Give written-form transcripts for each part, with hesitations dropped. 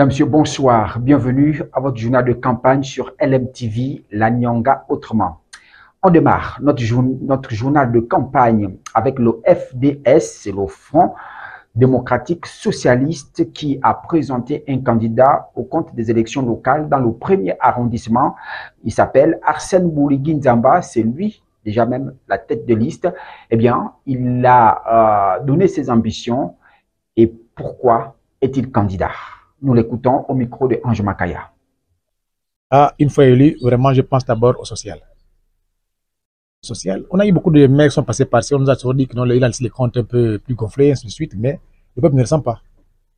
Mesdames, Messieurs, bonsoir. Bienvenue à votre journal de campagne sur LMTV, la Nyanga autrement. On démarre notre journal de campagne avec le FDS, c'est le Front démocratique socialiste qui a présenté un candidat au compte des élections locales dans le premier arrondissement. Il s'appelle Arsène Bourigui Nzamba, c'est lui déjà même la tête de liste. Eh bien, il a donné ses ambitions et pourquoi est-il candidat? Nous l'écoutons au micro de Ange Makaya. Une fois élu, vraiment, je pense d'abord au social. On a eu beaucoup de mecs qui sont passés par ici, on nous a toujours dit que non, il a laissé les comptes un peu plus gonflés, ainsi de suite, mais le peuple ne le sent pas.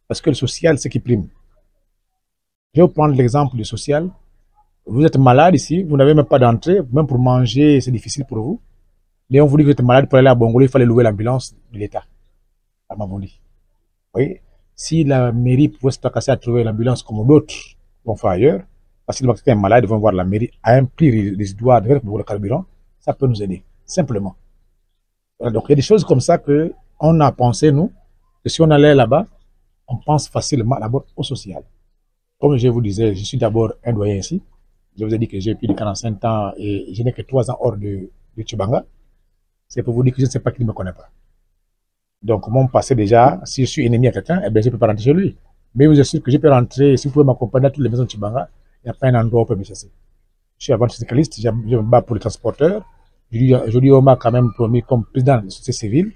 Parce que le social, c'est qui prime. Je vais vous prendre l'exemple du social. Vous êtes malade ici, vous n'avez même pas d'entrée, même pour manger, c'est difficile pour vous. Et on vous dit que vous êtes malade, pour aller à Bongolo, il fallait louer l'ambulance de l'État. À Mabondi. Vous voyez, si la mairie pouvait se tracasser à trouver l'ambulance comme d'autres vont faire ailleurs, parce que quelqu'un est malade, ils vont voir la mairie à un prix résiduaire pour le carburant, ça peut nous aider, simplement. Voilà, donc il y a des choses comme ça qu'on a pensé, nous, que si on allait là-bas, on pense facilement d'abord au social. Comme je vous disais, je suis d'abord un doyen ici. Je vous ai dit que j'ai plus de 45 ans et je n'ai que 3 ans hors de Tchibanga. C'est pour vous dire que je ne sais pas qui ne me connaît pas. Donc, mon passé déjà, si je suis ennemi à quelqu'un, eh bien, je ne peux pas rentrer chez lui. Mais vous assure que je peux rentrer, si vous pouvez m'accompagner à toutes les maisons de Tchibanga, il n'y a pas un endroit où on peut me chasser. Je suis avant syndicaliste, je me bats pour les transporteurs. Aujourd'hui, on m'a quand même promis comme président de la société civile.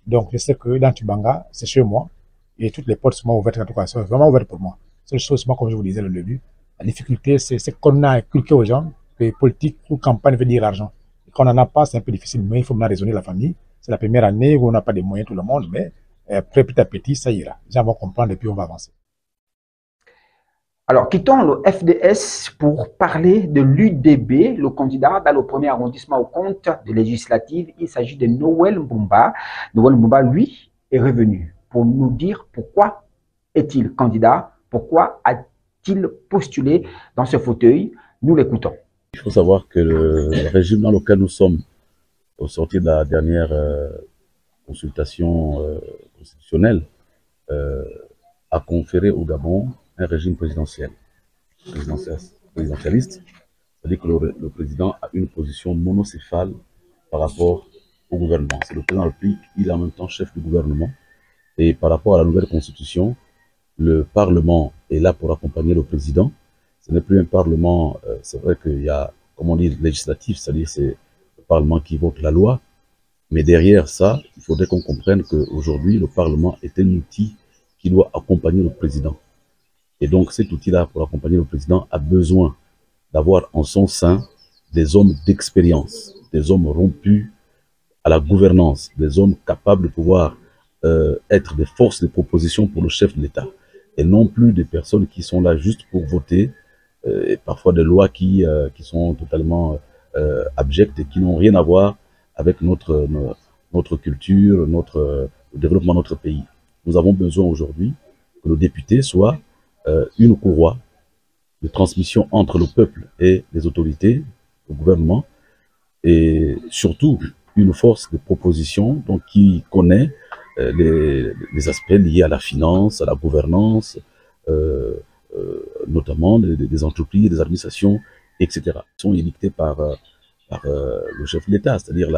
Donc, je sais que dans Tchibanga, c'est chez moi. Et toutes les portes sont ouvertes, en tout cas, sont vraiment ouvertes pour moi. C'est une chose, moi, comme je vous disais au début, la difficulté, c'est qu'on a inculqué aux gens que politique ou campagne veut dire argent. Et quand on n'en a pas, c'est un peu difficile, mais il faut maintenant raisonner la famille. C'est la première année où on n'a pas de moyens tout le monde, mais après, petit à petit, ça ira. Les gens vont comprendre et puis on va avancer. Alors, quittons le FDS pour parler de l'UDB, le candidat dans le premier arrondissement au compte des législatives. Il s'agit de Noël Mbumba. Noël Mbumba, lui, est revenu pour nous dire pourquoi est-il candidat, pourquoi a-t-il postulé dans ce fauteuil. Nous l'écoutons. Il faut savoir que le régime dans lequel nous sommes, au sortir de la dernière consultation constitutionnelle, a conféré au Gabon un régime présidentialiste, c'est-à-dire que le président a une position monocéphale par rapport au gouvernement. C'est le président de la République, il est en même temps chef du gouvernement. Et par rapport à la nouvelle constitution, le Parlement est là pour accompagner le président. Ce n'est plus un Parlement, c'est vrai qu'il y a, comme on dit, législatif, c'est-à-dire c'est le Parlement qui vote la loi. Mais derrière ça, il faudrait qu'on comprenne qu'aujourd'hui, le Parlement est un outil qui doit accompagner le président. Et donc cet outil-là, pour accompagner le président, a besoin d'avoir en son sein des hommes d'expérience, des hommes rompus à la gouvernance, des hommes capables de pouvoir être des forces de proposition pour le chef de l'État. Et non plus des personnes qui sont là juste pour voter, et parfois des lois qui sont totalement abjectes et qui n'ont rien à voir avec notre culture, le développement de notre pays. Nous avons besoin aujourd'hui que le député soit une courroie de transmission entre le peuple et les autorités, le gouvernement, et surtout une force de proposition donc, qui connaît les aspects liés à la finance, à la gouvernance, notamment des entreprises, des administrations, etc. Ils sont édictés par le chef de l'État, c'est-à-dire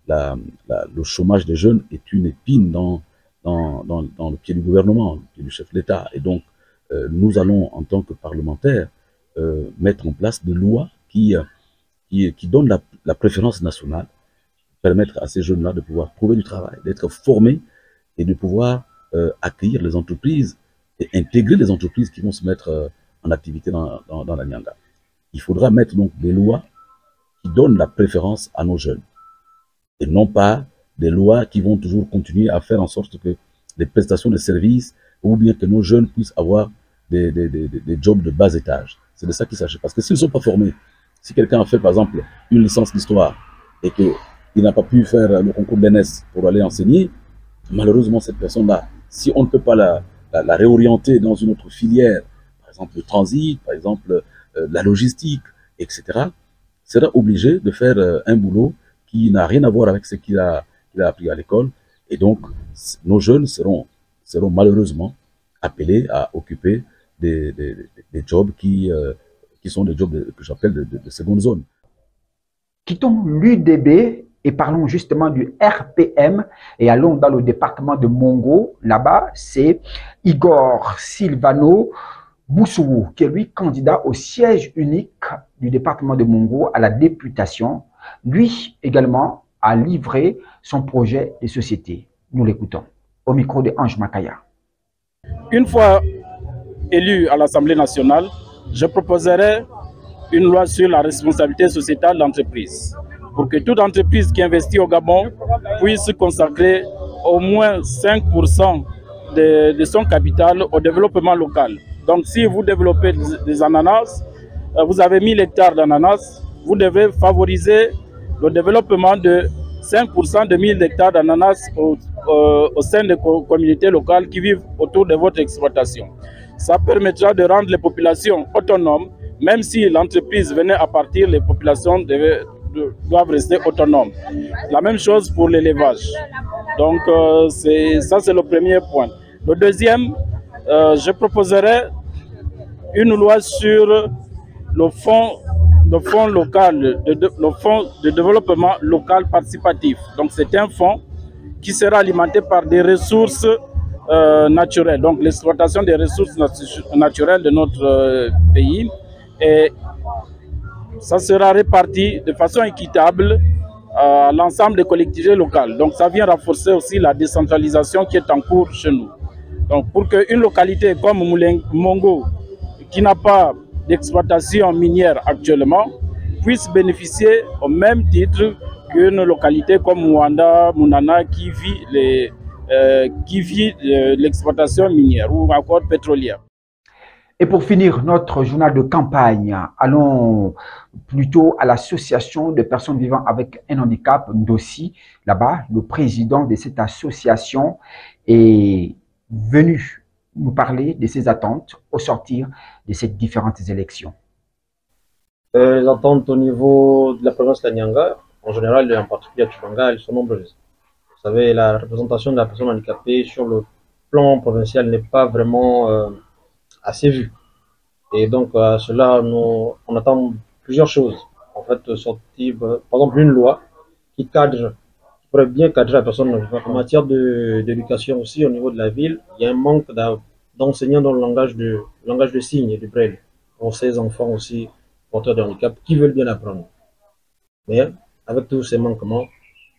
le chômage des jeunes est une épine dans le pied du gouvernement, le pied du chef de l'État. Et donc, nous allons, en tant que parlementaires, mettre en place des lois qui donnent la préférence nationale, permettre à ces jeunes-là de pouvoir trouver du travail, d'être formés et de pouvoir accueillir les entreprises et intégrer les entreprises qui vont se mettre en activité dans la Nyanga. Il faudra mettre donc des lois qui donnent la préférence à nos jeunes et non pas des lois qui vont toujours continuer à faire en sorte que les prestations de services ou bien que nos jeunes puissent avoir des jobs de bas étage. C'est de ça qu'il s'agit. Parce que s'ils ne sont pas formés, si quelqu'un a fait par exemple une licence d'histoire et qu'il n'a pas pu faire le concours d'ENS pour aller enseigner, malheureusement cette personne-là, si on ne peut pas la réorienter dans une autre filière, par exemple le transit, par exemple la logistique, etc., sera obligé de faire un boulot qui n'a rien à voir avec ce qu'il a appris à l'école. Et donc, nos jeunes seront malheureusement appelés à occuper des jobs qui sont des jobs que j'appelle de seconde zone. Quittons l'UDB et parlons justement du RPM et allons dans le département de Mongo. Là-bas, c'est Igor Silvano Boussou, qui est lui candidat au siège unique du département de Mongo à la députation. Lui également a livré son projet de société. Nous l'écoutons au micro de Ange Makaya. Une fois élu à l'Assemblée nationale, je proposerai une loi sur la responsabilité sociétale de l'entreprise pour que toute entreprise qui investit au Gabon puisse consacrer au moins 5% de son capital au développement local. Donc si vous développez des ananas, vous avez 1000 hectares d'ananas, vous devez favoriser le développement de 5% de 1000 hectares d'ananas au sein des communautés locales qui vivent autour de votre exploitation. Ça permettra de rendre les populations autonomes. Même si l'entreprise venait à partir, les populations doivent rester autonomes. La même chose pour l'élevage. Donc ça c'est le premier point. Le deuxième, je proposerai une loi sur le fonds local, le fonds de développement local participatif. Donc c'est un fonds qui sera alimenté par des ressources naturelles, donc l'exploitation des ressources naturelles de notre pays. Et ça sera réparti de façon équitable à l'ensemble des collectivités locales. Donc ça vient renforcer aussi la décentralisation qui est en cours chez nous. Donc pour qu'une localité comme Mongo, qui n'a pas d'exploitation minière actuellement, puisse bénéficier au même titre qu'une localité comme Mwanda, Mounana qui vit l'exploitation minière ou encore pétrolière. Et pour finir notre journal de campagne, allons plutôt à l'association de personnes vivant avec un handicap, Ndossi. Là-bas, le président de cette association est venu nous parler de ses attentes au sortir de ces différentes élections. Les attentes au niveau de la province de la Nyanga, en général et en particulier à Tchibanga, elles sont nombreuses. Vous savez, la représentation de la personne handicapée sur le plan provincial n'est pas vraiment assez vue. Et donc à cela, on attend plusieurs choses. En fait, sortir, par exemple, une loi qui pourrait bien cadrer la personne handicapée. En matière d'éducation aussi, au niveau de la ville, il y a un manque d'enseignants dans le langage de signes et du braille pour ces enfants aussi porteurs de handicap qui veulent bien apprendre. Mais avec tous ces manquements,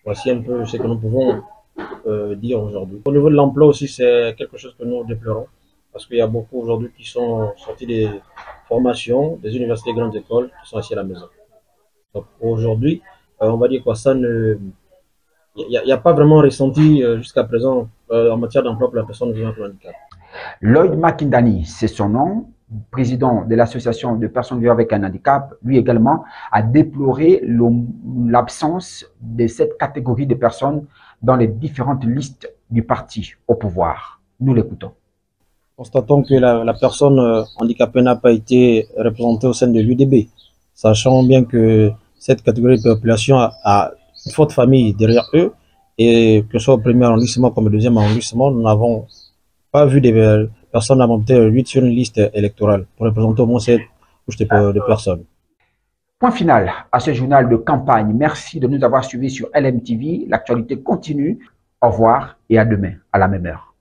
voici un peu ce que nous pouvons dire aujourd'hui. Au niveau de l'emploi aussi, c'est quelque chose que nous déplorons. Parce qu'il y a beaucoup aujourd'hui qui sont sortis des formations, des universités, grandes écoles, qui sont assis à la maison. Donc aujourd'hui, on va dire quoi, ça ne... Il n'y a pas vraiment ressenti jusqu'à présent en matière d'emploi pour la personne vivant avec le handicap. Lloyd Makindani, c'est son nom, président de l'association de personnes vivant avec un handicap, lui également a déploré l'absence de cette catégorie de personnes dans les différentes listes du parti au pouvoir. Nous l'écoutons. Constatons que la personne handicapée n'a pas été représentée au sein de l'UDB, sachant bien que cette catégorie de population a une forte famille derrière eux, et que ce soit au premier arrondissement comme au deuxième arrondissement, nous n'avons pas vu des personnes à monter 8 sur une liste électorale pour représenter au moins cette couche de personnes. Point final à ce journal de campagne. Merci de nous avoir suivis sur LMTV. L'actualité continue. Au revoir et à demain à la même heure.